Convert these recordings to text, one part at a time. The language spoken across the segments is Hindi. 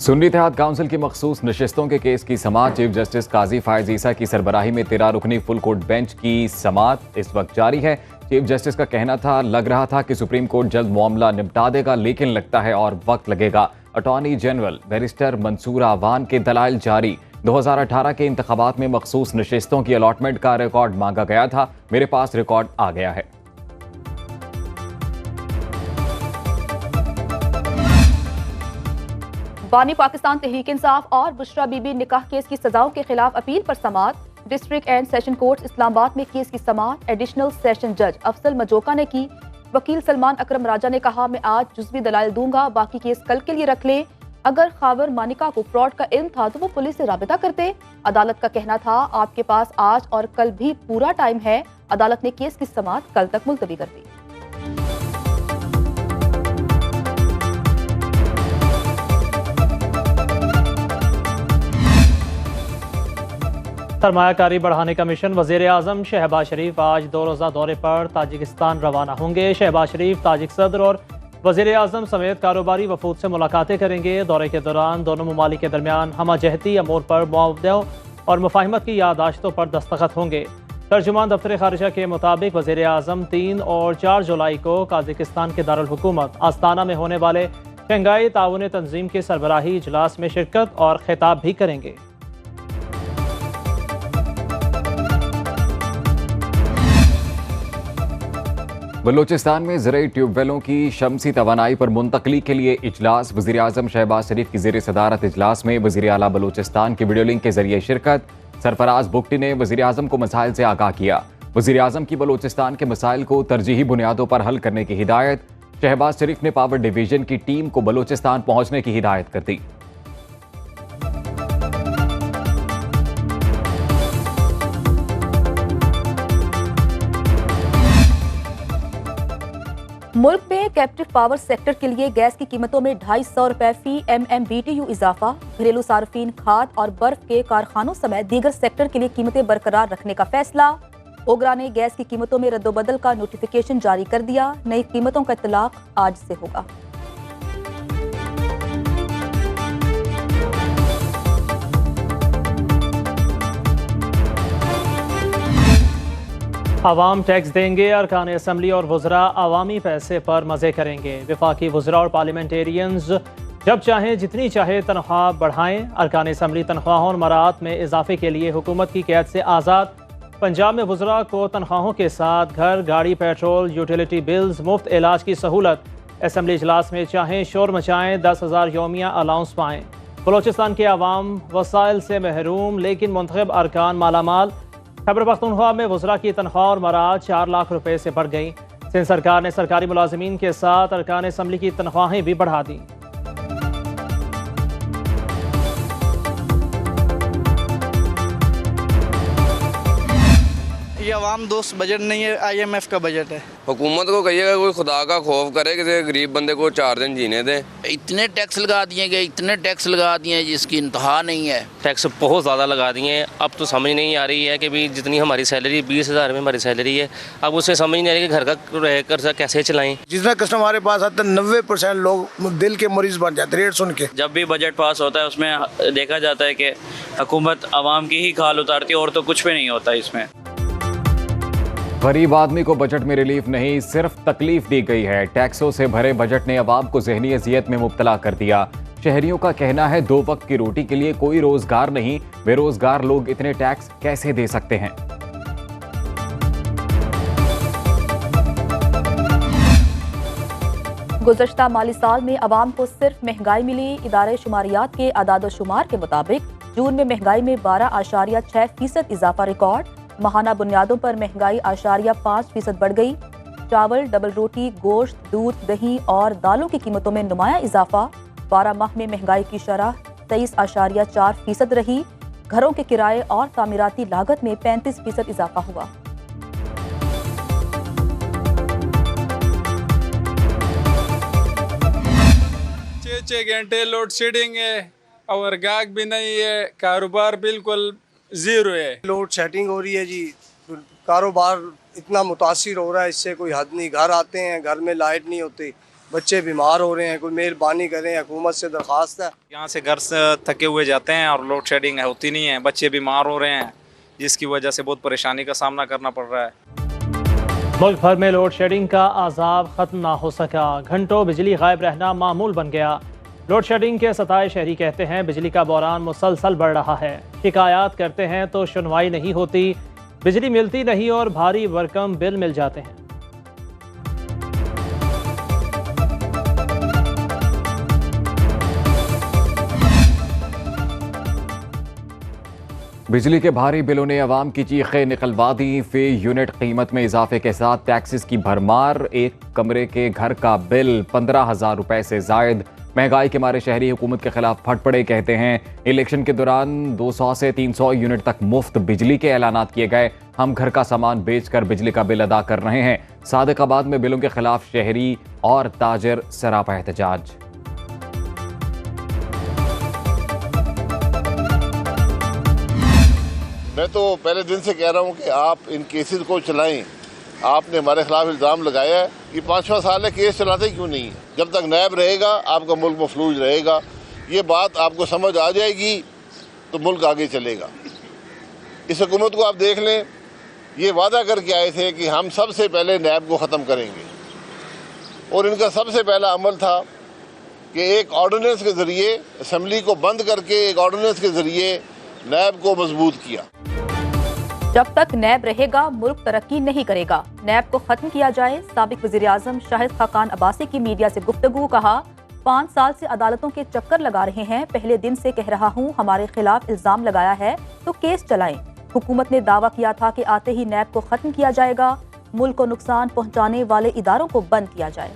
सुन्नी इत्तेहाद काउंसिल की मखसूस नशिस्तों के केस की समाअत चीफ जस्टिस काजी फायज ईसा की सरबराही में 13 रुकनी फुल कोर्ट बेंच की समाअत इस वक्त जारी है। चीफ जस्टिस का कहना था, लग रहा था कि सुप्रीम कोर्ट जल्द मामला निपटा देगा, लेकिन लगता है और वक्त लगेगा। अटॉर्नी जनरल बैरिस्टर मंसूर आवान के दलाइल जारी। 2018 के इंतखाबात में मखसूस नशिस्तों की अलॉटमेंट का रिकॉर्ड मांगा गया था, मेरे पास रिकॉर्ड आ गया है। बानी पाकिस्तान तहरीक इंसाफ और बुशरा बीबी निकाह केस की सजाओं के खिलाफ अपील पर समाअत। District and session court Islamabad में केस की समाअत एडिशनल सेशन जज अफजल मजोका ने की। वकील सलमान अकरम राजा ने कहा, मैं आज जुज़वी दलाइल दूंगा, बाकी केस कल के लिए रख लें। अगर खावर मानिका को फ्रॉड का इल्म था तो वो पुलिस से राबिता करते। अदालत का कहना था, आपके पास आज और कल भी पूरा टाइम है। अदालत ने केस की समाअत कल तक मुलतवी कर दी। सरमायाकारी बढ़ाने का मिशन। वज़ीर आज़म शहबाज शरीफ आज 2 रोज़ा दौरे पर ताजिकिस्तान रवाना होंगे। शहबाज शरीफ ताजिक सदर और वज़ीर आज़म समेत कारोबारी वफूद से मुलाकातें करेंगे। दौरे के दौरान दोनों ममालिक के दरमियान हमजहती अमूर पर मुआवज़ों और मुफाहिमत की याददाश्तों पर दस्तखत होंगे। तर्जुमान दफ्तर खारिजा के मुताबिक वज़ीर आज़म 3 और 4 जुलाई को ताजिकिस्तान के दारुल हुकूमत आस्ताना में होने वाले शंघाई ताउन तंजीम के सरबराही इजलास में शिरकत और खिताब भी करेंगे। बलोचिस्तान में ज़रई ट्यूबवेलों की शमसी तवानाई पर मुंतकली के लिए इजलास। वज़ीर आज़म शहबाज शरीफ की ज़ेर सदारत इजलास में वज़ीर आला बलोचिस्तान की वीडियो लिंक के जरिए शिरकत। सरफराज बुगटी ने वज़ीर आज़म को मसाइल से आगाह किया। वज़ीर आज़म की बलोचिस्तान के मसाइल को तरजीही बुनियादों पर हल करने की हिदायत। शहबाज शरीफ ने पावर डिवीजन की टीम को बलोचिस्तान पहुंचने की हिदायत कर दी। मुल्क में कैप्टिव पावर सेक्टर के लिए गैस की कीमतों में 250 रुपए फी MMBTU इजाफा। घरेलू सार्फिन, खाद और बर्फ के कारखानों समेत दीगर सेक्टर के लिए कीमतें बरकरार रखने का फैसला। ओगरा ने गैस की कीमतों में रद्दोबदल का नोटिफिकेशन जारी कर दिया। नई कीमतों का इतलाक आज से होगा। आवाम टैक्स देंगे, अरकान असम्बली और वज़रा अवामी पैसे पर मज़े करेंगे। वफाकी वज़रा और पार्लियामेंटेरियंस जब चाहें जितनी चाहे तनख्वाह बढ़ाएं। अरकान असम्बली तनख्वाहों और मराहत में इजाफे के लिए हुकूमत की कैद से आज़ाद। पंजाब में वज़रा को तनख्वाहों के साथ घर, गाड़ी, पेट्रोल, यूटिलिटी बिल्स, मुफ्त इलाज की सहूलत। असम्बली इजलास में चाहें शोर मचाएं, 10,000 यौमिया अलाउंस पाएँ। बलोचिस्तान के अवाम वसाइल से महरूम लेकिन मुंतखब अरकान मालामाल। खैबर पख्तूनख्वा में वज़रा की तनख्वाह और मराहत 4 लाख रुपए से बढ़ गई। सिंध सरकार ने सरकारी मुलाजिमीन के साथ अरकान असम्बली की तनख्वाहें भी बढ़ा दी। ये अवाम दोस्त बजट नहीं है, IMF का बजट है। हुकूमत को कहिएगा कोई खुदा का खौफ करे कि गरीब बंदे को 4 दिन जीने दें। इतने टैक्स लगा दिए गए, इतने टैक्स लगा दिए जिसकी इंतहा नहीं है। टैक्स बहुत ज़्यादा लगा दिए हैं। अब तो समझ नहीं आ रही है कि भी जितनी हमारी सैलरी 20,000 में हमारी सैलरी है, अब उससे समझ नहीं आ रही कि घर का रहकर कैसे चलाएं। जितना कस्टमर हमारे पास आता है 90% लोग दिल के मरीज बन जाते रेट सुन के। जब भी बजट पास होता है उसमें देखा जाता है कि हुकूमत आवाम की ही खाल उतारती है और तो कुछ भी नहीं होता इसमें। गरीब आदमी को बजट में रिलीफ नहीं, सिर्फ तकलीफ दी गई है। टैक्सों से भरे बजट ने अवाम को ज़हनी अजियत में मुब्तला कर दिया। शहरियों का कहना है 2 वक्त की रोटी के लिए कोई रोजगार नहीं। बेरोजगार लोग इतने टैक्स कैसे दे सकते हैं। गुज़श्ता माली साल में अवाम को सिर्फ महंगाई मिली। इदारे शुमारियात के अदाद शुमार के मुताबिक जून में महंगाई में 12.6% इजाफा रिकॉर्ड। माहाना बुनियादों पर महंगाई 8.5% बढ़ गई। चावल, डबल रोटी, गोश्त, दूध, दही और दालों की कीमतों में नुमाया इजाफा। 12 माह में महंगाई की शरह 23.4% रही। घरों के किराए और तामीराती लागत में 35% इजाफा हुआ। 6 घंटे लोड शेडिंग है और गाहक भी नहीं है, कारोबार बिल्कुल ज़ीरो है। लोड सेटिंग हो रही है जी, कारोबार इतना मुतासिर हो रहा है, इससे कोई हद नहीं। घर आते हैं, घर में लाइट नहीं होती, बच्चे बीमार हो रहे हैं, कोई मेहरबानी करें, हुकूमत से दरख्वास्त है। यहाँ से घर से थके हुए जाते हैं और लोड शेडिंग होती नहीं है, बच्चे बीमार हो रहे हैं, जिसकी वजह से बहुत परेशानी का सामना करना पड़ रहा है। मुल्क भर में लोड शेडिंग का अजाब खत्म ना हो सका, घंटों बिजली गायब रहना मामूल बन गया। लोड शेडिंग के सताए शहरी कहते हैं बिजली का बहरान मुसलसल बढ़ रहा है, शिकायत करते हैं तो सुनवाई नहीं होती, बिजली मिलती नहीं और भारी भरकम बिल मिल जाते हैं। बिजली के भारी बिलों ने अवाम की चीखें निकलवा दी। फी यूनिट कीमत में इजाफे के साथ टैक्सेस की भरमार, एक कमरे के घर का बिल 15,000 रुपए से जायद। महंगाई के मारे शहरी हुकूमत के खिलाफ फट पड़े, कहते हैं इलेक्शन के दौरान 200 से 300 यूनिट तक मुफ्त बिजली के ऐलानात किए गए, हम घर का सामान बेचकर बिजली का बिल अदा कर रहे हैं। सादिकाबाद में बिलों के खिलाफ शहरी और ताजर सरापा एहतजाज। मैं तो पहले दिन से कह रहा हूं कि आप इन केसेस को चलाएं। आपने हमारे खिलाफ इल्ज़ाम लगाया है कि 5-6 साल केस चलाते क्यों नहीं है? जब तक नैब रहेगा आपका मुल्क मफलूज रहेगा। ये बात आपको समझ आ जाएगी तो मुल्क आगे चलेगा। इस हुकूमत को आप देख लें, ये वादा करके आए थे कि हम सबसे पहले नैब को ख़त्म करेंगे और इनका सबसे पहला अमल था कि एक ऑर्डिनेंस के ज़रिए असम्बली को बंद करके एक ऑर्डिनेंस के ज़रिए नैब को मजबूत किया। जब तक नैब रहेगा मुल्क तरक्की नहीं करेगा, नैब को खत्म किया जाए। साबिक वज़ीर आज़म शाहिद खाकान अब्बासी की मीडिया से गुफ्तगू, कहा 5 साल से अदालतों के चक्कर लगा रहे हैं, पहले दिन से कह रहा हूँ हमारे खिलाफ इल्जाम लगाया है तो केस चलाएं। हुकूमत ने दावा किया था कि आते ही नैब को खत्म किया जाएगा, मुल्क को नुकसान पहुँचाने वाले इदारों को बंद किया जाए।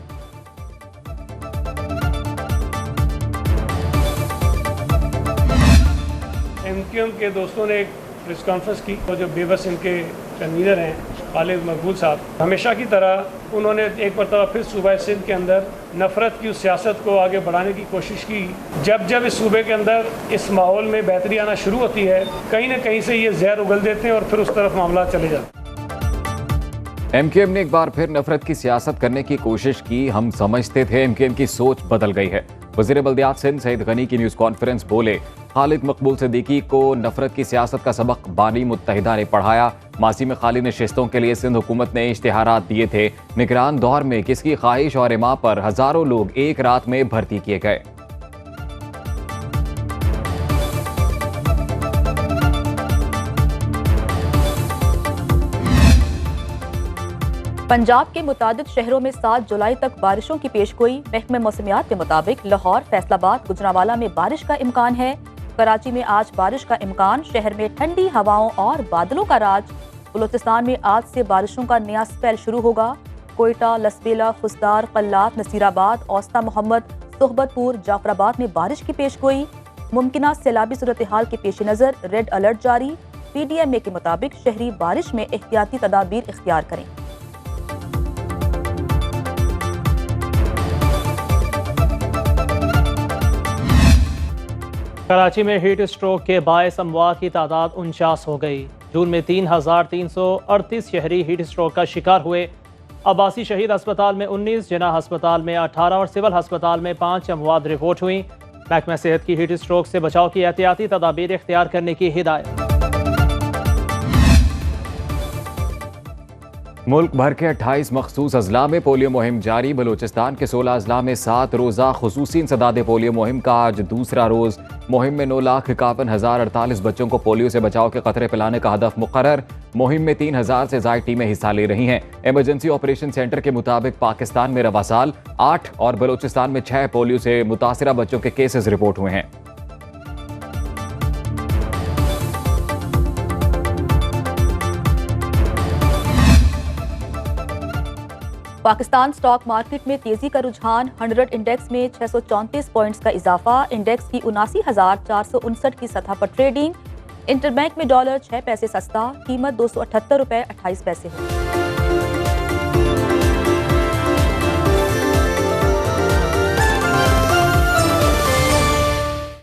MQM के दोस्तों ने एक प्रेस कॉन्फ्रेंस की और जो बेबस इनके कन्वीनर हैं खालिद मकबूल साहब, हमेशा की तरह उन्होंने एक मरतबा फिर सूबा सिंध के अंदर नफरत की उस सियासत को आगे बढ़ाने की कोशिश की। जब जब इस सूबे के अंदर इस माहौल में बेहतरी आना शुरू होती है, कहीं ना कहीं से ये जहर उगल देते हैं और फिर उस तरफ मामला चले जाते हैं। MQM ने एक बार फिर नफरत की सियासत करने की कोशिश की। हम समझते थे MQM की सोच बदल गई है। वज़ीर बल्दियात सिंध सईद गनी की न्यूज़ कॉन्फ्रेंस बोले, खालिद मकबूल सिद्दीकी को नफरत की सियासत का सबक बानी मुत्तहिदा ने पढ़ाया। मासी में खाली नशिस्तों के लिए सिंध हुकूमत ने इश्तिहारात दिए थे। निगरान दौर में किसकी ख्वाहिश और इमा पर हजारों लोग एक रात में भर्ती किए गए। पंजाब के मुतादिद शहरों में 7 जुलाई तक बारिशों की पेशगोई। महकमे मौसमियात के मुताबिक लाहौर, फैसलाबाद, गुजरांवाला में बारिश का इम्कान है। कराची में आज बारिश का इम्कान। शहर में ठंडी हवाओं और बादलों का राज। बलूचिस्तान में आज से बारिशों का नया स्पेल शुरू होगा। कोयटा, लसबेला, खुसदार, कल्लात, नसीराबाद, औस्ता मोहम्मद, सोहबतपुर, जाफराबाद में बारिश की पेशगोई। मुमकिना सैलाबी सूरत हाल के पेश नज़र रेड अलर्ट जारी। PDMA के मुताबिक शहरी बारिश में एहतियाती तदाबीर इख्तियार करें। कराची में हीट स्ट्रोक के बायस अमवात की तादाद 49 हो गई। जून में 3,338 शहरी हीट स्ट्रोक का शिकार हुए। अब्बासी शहीद अस्पताल में 19, जिना अस्पताल में 18 और सिविल अस्पताल में 5 अमवात रिपोर्ट हुई। महकमा सेहत की हीट स्ट्रोक से बचाव की एहतियाती तदाबीर इख्तियार करने की हिदायत। मुल्क भर के 28 मखसूस अजला में पोलियो मुहिम जारी। बलूचिस्तान के 16 अजला में 7 रोज़ा खुसूसी इंसदाद पोलियो मुहिम का आज दूसरा रोज़। मुहिम में 9,51,048 बच्चों को पोलियो से बचाव के कतरे पिलाने का हदफ मुकर्रर। मुहिम में 3,000 से ज़ायद टीमें हिस्सा ले रही हैं। इमरजेंसी ऑपरेशन सेंटर के मुताबिक पाकिस्तान में रवा साल 8 और बलूचिस्तान में 6 पोलियो से मुतासरा बच्चों के केसेस रिपोर्ट हुए हैं। पाकिस्तान स्टॉक मार्केट में तेजी का रुझान। 100 इंडेक्स में 634 पॉइंट्स का इजाफा। इंडेक्स की 79,459 की सतह पर ट्रेडिंग। इंटरबैंक में डॉलर 6 पैसे सस्ता, कीमत 278 रुपए 28 पैसे है।